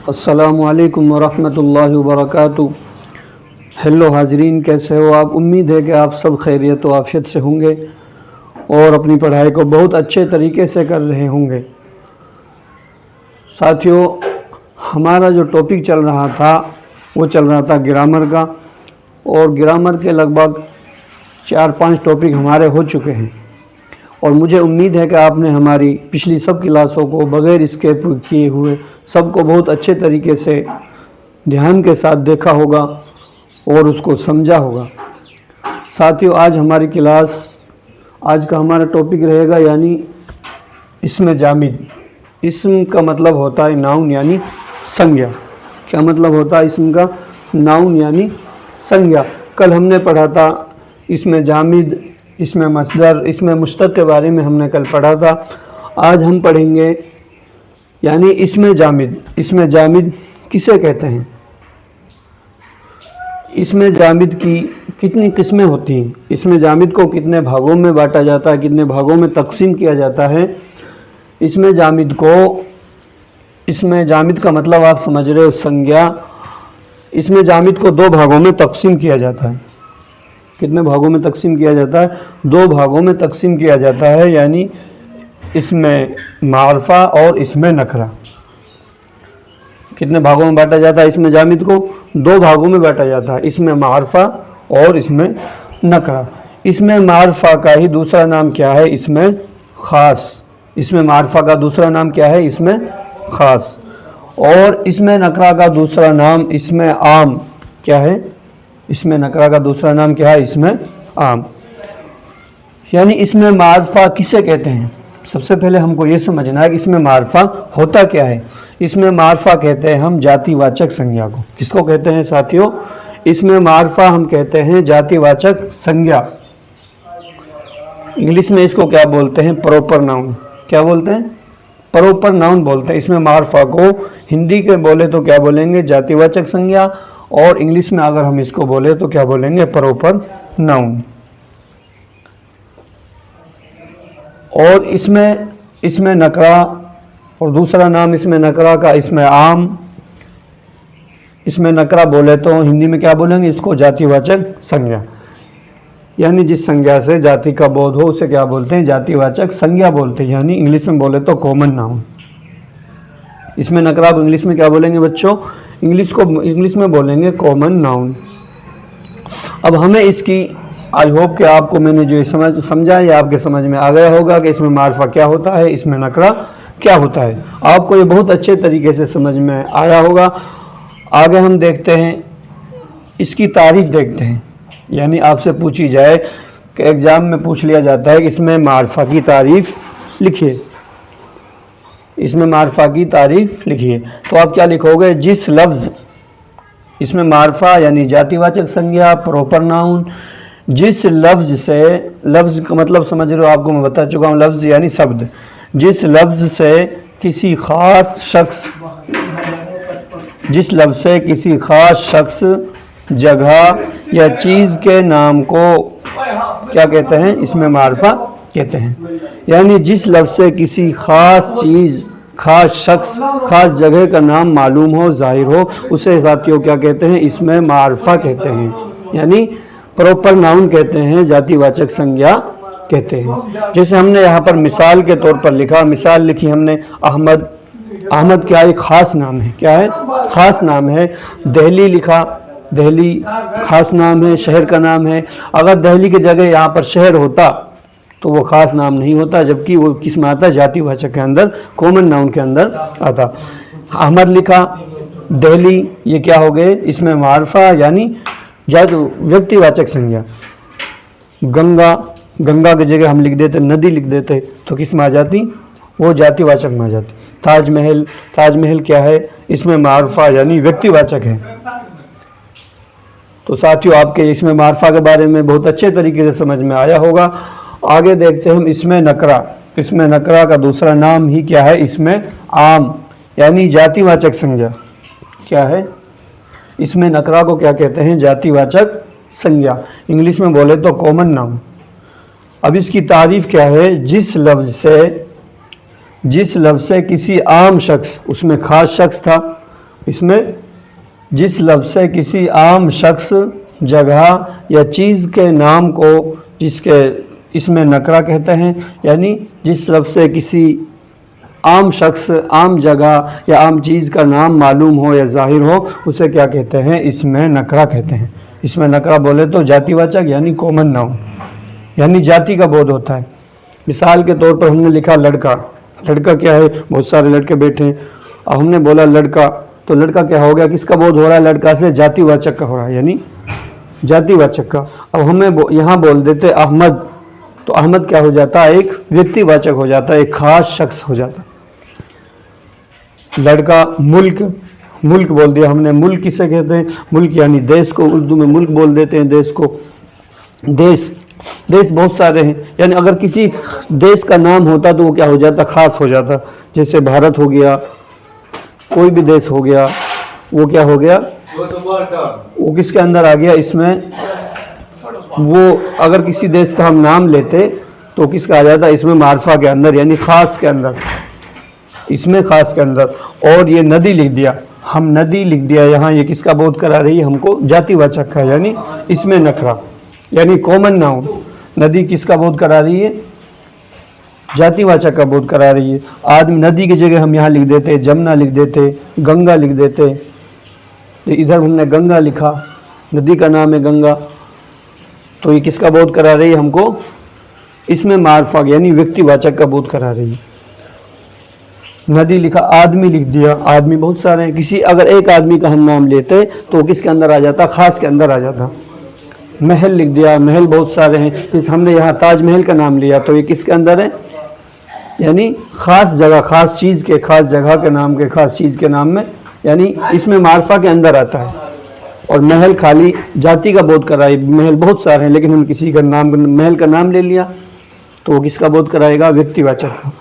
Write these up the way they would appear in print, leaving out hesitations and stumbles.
अस्सलामुअलैकुम वरहमतुल्लाहि वबरकातुहू। हेलो हाजरीन, कैसे हो आप? उम्मीद है कि आप सब खैरियत व आफियत से होंगे और अपनी पढ़ाई को बहुत अच्छे तरीके से कर रहे होंगे। साथियों, हमारा जो टॉपिक चल रहा था वो चल रहा था ग्रामर का, और ग्रामर के लगभग 4-5 टॉपिक हमारे हो चुके हैं और मुझे उम्मीद है कि आपने हमारी पिछली सब क्लासों को बग़ैर स्किप किए हुए सबको बहुत अच्छे तरीके से ध्यान के साथ देखा होगा और उसको समझा होगा। साथियों, आज का हमारा टॉपिक रहेगा यानी इसमें जामिद। इसम का मतलब होता है नाउन यानी संज्ञा। क्या मतलब होता है इसम का? नाउन यानी संज्ञा। कल हमने पढ़ा था इसमें जामिद, इसमें मसदर, इसमें मुश्तक के बारे में हमने कल पढ़ा था। आज हम पढ़ेंगे यानी इसमें जामिद। इसमें जामिद किसे कहते हैं? इसमें जामिद की कितनी किस्में होती हैं? इसमें जामिद को कितने भागों में बांटा जाता है, कितने भागों में तकसीम किया जाता है? इसमें जामिद का मतलब आप समझ रहे हो, संज्ञा। इसमें जामिद को 2 भागों में तकसीम किया जाता है। कितने भागों में तकसीम किया जाता है? 2 भागों में तकसीम किया जाता है, यानी इसमें मारफा और इसमें नकरा। कितने भागों में बांटा जाता है? इसमें जामिद को 2 भागों में बांटा जाता है, इसमें मारफा और इसमें नकरा। इसमें मारफा का ही दूसरा नाम क्या है? इसमें ख़ास। इसमें मारफा का दूसरा नाम क्या है? इसमें ख़ास। और इसमें नकरा का दूसरा नाम इसमें आम। क्या है? इसमें नकरा का दूसरा नाम क्या है? इसमें आम। यानी इसमें मारफा किसे कहते हैं? सबसे पहले हमको ये समझना है कि इसमें मारफा होता क्या है। इसमें मारफा कहते हैं हम जातिवाचक संज्ञा को। किसको कहते हैं साथियों? इसमें मारफा हम कहते हैं जातिवाचक संज्ञा। इंग्लिश में इसको क्या बोलते हैं? Proper noun. क्या बोलते हैं? प्रॉपर नाउन बोलते हैं। इसमें मारफा को हिंदी के बोले तो क्या बोलेंगे? जातिवाचक संज्ञा। और इंग्लिश में अगर हम इसको बोले तो क्या बोलेंगे? Proper noun. और इसमें नकरा और दूसरा नाम इसमें नकरा का इसमें आम। इसमें नकरा बोले तो हिंदी में क्या बोलेंगे? इसको जातिवाचक संज्ञा। यानी जिस संज्ञा से जाति का बोध हो उसे क्या बोलते हैं? जातिवाचक संज्ञा बोलते हैं। यानी इंग्लिश में बोले तो कॉमन नाउन। इसमें नकरा को इंग्लिश में क्या बोलेंगे बच्चों? इंग्लिश में बोलेंगे कॉमन नाउन। अब हमें इसकी आई होप कि आपको मैंने जो समझा ये आपके समझ में आ गया होगा कि इसमें मारफा क्या होता है, इसमें नकरा क्या होता है। आपको ये बहुत अच्छे तरीके से समझ में आया होगा। आगे हम देखते हैं, इसकी तारीफ देखते हैं। यानी आपसे पूछी जाए कि एग्ज़ाम में पूछ लिया जाता है कि इसमें मारफा की तारीफ लिखिए। इसमें मारफा की तारीफ लिखिए, तो आप क्या लिखोगे? जिस लफ्ज़, इसमें मारफा यानी जातिवाचक संज्ञा, प्रॉपर नाउन, जिस लफ्ज़ से, लफ्ज़ का मतलब समझ रहे हो, आपको मैं बता चुका हूँ। लफ्ज़ यानी शब्द। जिस लफ्ज़ से किसी ख़ास शख्स, जगह या चीज़ के नाम को क्या कहते हैं? इसमें मारफा कहते हैं। यानी जिस लफ्ज़ से किसी ख़ास चीज़, ख़ास शख्स, ख़ास जगह का नाम मालूम हो, ज़ाहिर हो, उसे साथियों क्या कहते हैं? इसमें मारफा कहते हैं। यानी प्रॉपर नाउन कहते हैं, जातिवाचक संज्ञा कहते हैं। जैसे हमने यहाँ पर मिसाल के तौर पर लिखा, मिसाल लिखी हमने अहमद। अहमद क्या है? ख़ास नाम है। क्या है? ख़ास नाम है। दहली लिखा, दहली ख़ास नाम है, शहर का नाम है। अगर दहली की जगह यहाँ पर शहर होता तो वो ख़ास नाम नहीं होता, जबकि वो किस में आता? जातिवाचक के अंदर, कॉमन नाउन के अंदर आता। अहमद लिखा, दहली, ये क्या हो गए? इसमें मारफा यानी व्यक्तिवाचक संज्ञा। गंगा की जगह हम लिख देते नदी लिख देते तो किस में आ जाती? वो जातिवाचक में आ जाती। ताजमहल क्या है? इसमें मारफा यानी व्यक्तिवाचक है। तो साथियों, आपके इसमें मारफा के बारे में बहुत अच्छे तरीके से समझ में आया होगा। आगे देखते हैं हम इसमें नकरा। इसमें नकरा का दूसरा नाम ही क्या है? इसमें आम यानी जातिवाचक संज्ञा। क्या है? इसमें नकरा को क्या कहते हैं? जातिवाचक संज्ञा। इंग्लिश में बोले तो कॉमन नाउन। अब इसकी तारीफ क्या है? जिस लफ्ज़ से किसी आम शख्स, उसमें ख़ास शख्स था, इसमें जिस लफ्ज़ से किसी आम शख्स, जगह या चीज़ के नाम को जिसके इसमें नकरा कहते हैं, यानी जिस लफ्ज़ से किसी आम शख्स, आम जगह या आम चीज़ का नाम मालूम हो या ज़ाहिर हो, उसे क्या कहते हैं? इसमें नकरा कहते हैं। इसमें नकरा बोले तो जातिवाचक यानी कॉमन नाउन, यानी जाति का बोध होता है। मिसाल के तौर पर हमने लिखा लड़का। लड़का क्या है? बहुत सारे लड़के बैठे हैं, अब हमने बोला लड़का, तो लड़का क्या हो गया? किसका बोध हो रहा है? लड़का से जातिवाचक का हो रहा है, यानी जातिवाचक का। अब हमें यहाँ बोल देते अहमद, तो अहमद क्या हो जाता है? एक व्यक्तिवाचक हो जाता है, एक खास शख्स हो जाता है। लड़का मुल्क, मुल्क बोल दिया हमने। मुल्क किसे कहते हैं? मुल्क यानी देश को, उर्दू में मुल्क बोल देते हैं देश को। देश, देश बहुत सारे हैं, यानी अगर किसी देश का नाम होता तो वो क्या हो जाता? खास हो जाता। जैसे भारत हो गया, कोई भी देश हो गया, वो क्या हो गया? वो किसके अंदर आ गया? इसमें वो अगर किसी देश का हम नाम लेते तो किसका आ जाता? इसमें मार्फा के अंदर, यानी खास के अंदर, इसमें खास के अंदर। और ये नदी लिख दिया, हम नदी लिख दिया यहाँ, ये किसका बोध करा रही है हमको? जातिवाचक का, यानी इसमें नकरा, यानी कॉमन नाउन। नदी किसका बोध करा रही है? जातिवाचक का बोध करा रही है। आदमी, नदी की जगह हम यहाँ लिख देते, जमुना लिख देते, गंगा लिख देते, तो इधर हमने गंगा लिखा, नदी का नाम है गंगा, तो ये किसका बोध करा रही है हमको? इसमें मार्फा यानी व्यक्तिवाचक का बोध करा रही है। नदी लिखा, आदमी लिख दिया, आदमी बहुत सारे हैं, किसी अगर एक आदमी का हम नाम लेते तो किसके अंदर आ जाता? खास के अंदर आ जाता। महल लिख दिया, महल बहुत सारे हैं, फिर हमने यहाँ ताजमहल का नाम लिया तो ये किसके अंदर है? यानी खास जगह, खास चीज़ के, खास जगह के नाम के, खास चीज़ के नाम में, यानी इसमें मार्फा के अंदर आता है। और महल खाली जाति का बोध कराए, महल बहुत सारे हैं लेकिन हम किसी का नाम, महल का नाम ले लिया तो वो किसका बोध कराएगा? व्यक्तिवाचक का।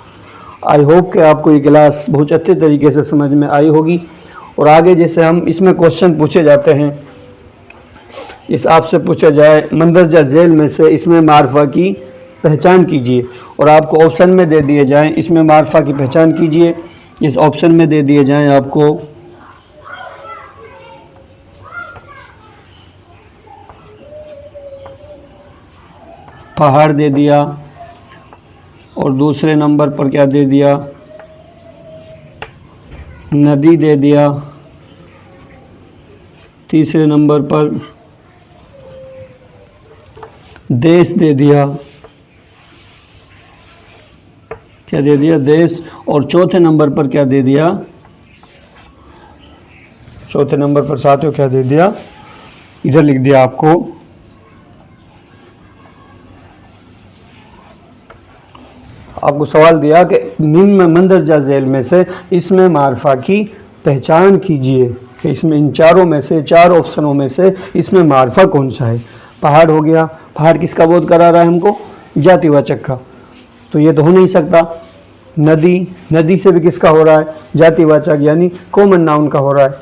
आई होप कि आपको ये क्लास बहुत अच्छे तरीके से समझ में आई होगी। और आगे जैसे हम इसमें क्वेश्चन पूछे जाते हैं, इस आपसे पूछा जाए मंदरजा झेल में से इसमें मार्फा की पहचान कीजिए, और आपको ऑप्शन में दे दिए जाएं इसमें मार्फा की पहचान कीजिए। इस ऑप्शन में दे दिए जाएं आपको पहाड़ दे दिया, और दूसरे नंबर पर क्या दे दिया? नदी दे दिया, तीसरे नंबर पर देश दे दिया, क्या दे दिया? देश। और चौथे नंबर पर क्या दे दिया? चौथे नंबर पर साथियों क्या दे दिया? इधर लिख दिया आपको सवाल दिया कि निम्न मंदरजा झेल में से इसमें मार्फा की पहचान कीजिए, कि इसमें इन चारों में से, चार ऑप्शनों में से इसमें मार्फा कौन सा है? पहाड़ हो गया, पहाड़ किसका बोध करा रहा है हमको? जातिवाचक का, तो ये तो हो नहीं सकता। नदी, नदी से भी किसका हो रहा है? जातिवाचक, यानी कॉमन नाउन का हो रहा है,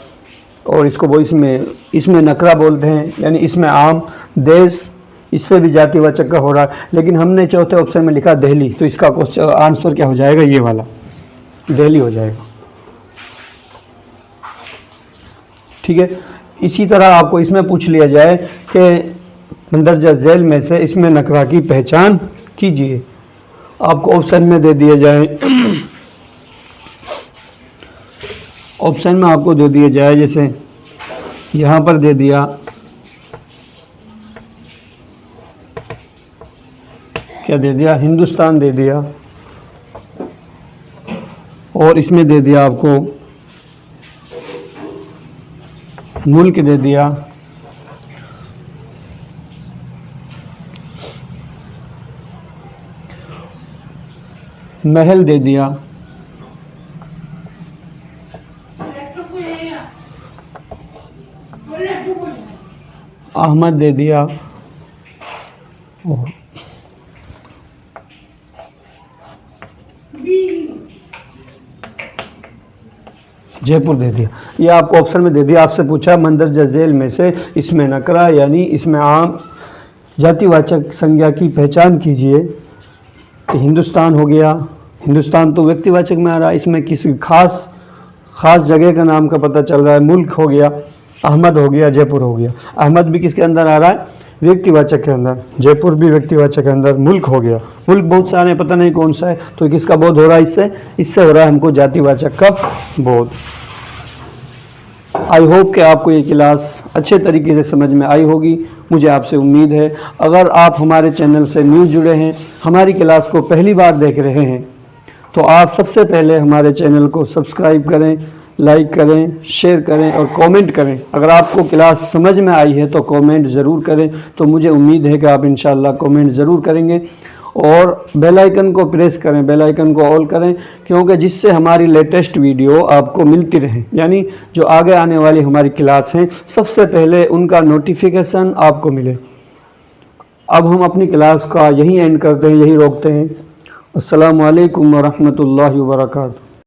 और इसको वो इसमें नकरा बोलते हैं, यानी इसमें आम। देश, इससे भी जातिवाचक का हो रहा है, लेकिन हमने चौथे ऑप्शन में लिखा दिल्ली, तो इसका क्वेश्चन आंसर क्या हो जाएगा? ये वाला दिल्ली हो जाएगा। ठीक है। इसी तरह आपको इसमें पूछ लिया जाए कि मंदरजा झेल में से इसमें नकरा की पहचान कीजिए, आपको ऑप्शन में दे दिए जाए ऑप्शन में आपको दे दिए जाए, जैसे यहाँ पर दे दिया क्या दे दिया? हिंदुस्तान दे दिया, और इसमें दे दिया आपको मुल्क दे दिया, महल दे दिया, अहमद दे दिया, जयपुर दे दिया। ये आपको ऑप्शन में दे दिया। आपसे पूछा मंदरजा झेल में से इसमें नकरा यानी इसमें आम जातिवाचक संज्ञा की पहचान कीजिए, तो हिंदुस्तान हो गया। हिंदुस्तान तो व्यक्तिवाचक में आ रहा है, इसमें किसी ख़ास जगह का नाम का पता चल रहा है। मुल्क हो गया, अहमद हो गया, जयपुर हो गया। अहमद भी किसके अंदर आ रहा है? व्यक्तिवाचक के अंदर। जयपुर भी व्यक्तिवाचक के अंदर। मुल्क हो गया, मुल्क बहुत सारे हैं, पता नहीं कौन सा है, तो किसका बोध हो रहा है? इससे हो रहा है हमको जातिवाचक का बोध। आई होप कि आपको ये क्लास अच्छे तरीके से समझ में आई होगी, मुझे आपसे उम्मीद है। अगर आप हमारे चैनल से न्यू जुड़े हैं, हमारी क्लास को पहली बार देख रहे हैं, तो आप सबसे पहले हमारे चैनल को सब्सक्राइब करें, लाइक करें, शेयर करें और कमेंट करें। अगर आपको क्लास समझ में आई है तो कमेंट ज़रूर करें, तो मुझे उम्मीद है कि आप इंशाल्लाह कमेंट ज़रूर करेंगे। और बेल आइकन को प्रेस करें, बेल आइकन को ऑल करें, क्योंकि जिससे हमारी लेटेस्ट वीडियो आपको मिलती रहे, यानी जो आगे आने वाली हमारी क्लास हैं सबसे पहले उनका नोटिफिकेशन आपको मिले। अब हम अपनी क्लास का यहीं एंड करते हैं, यहीं रोकते हैं। अस्सलामु अलैकुम व रहमतुल्लाहि व बरकातहू।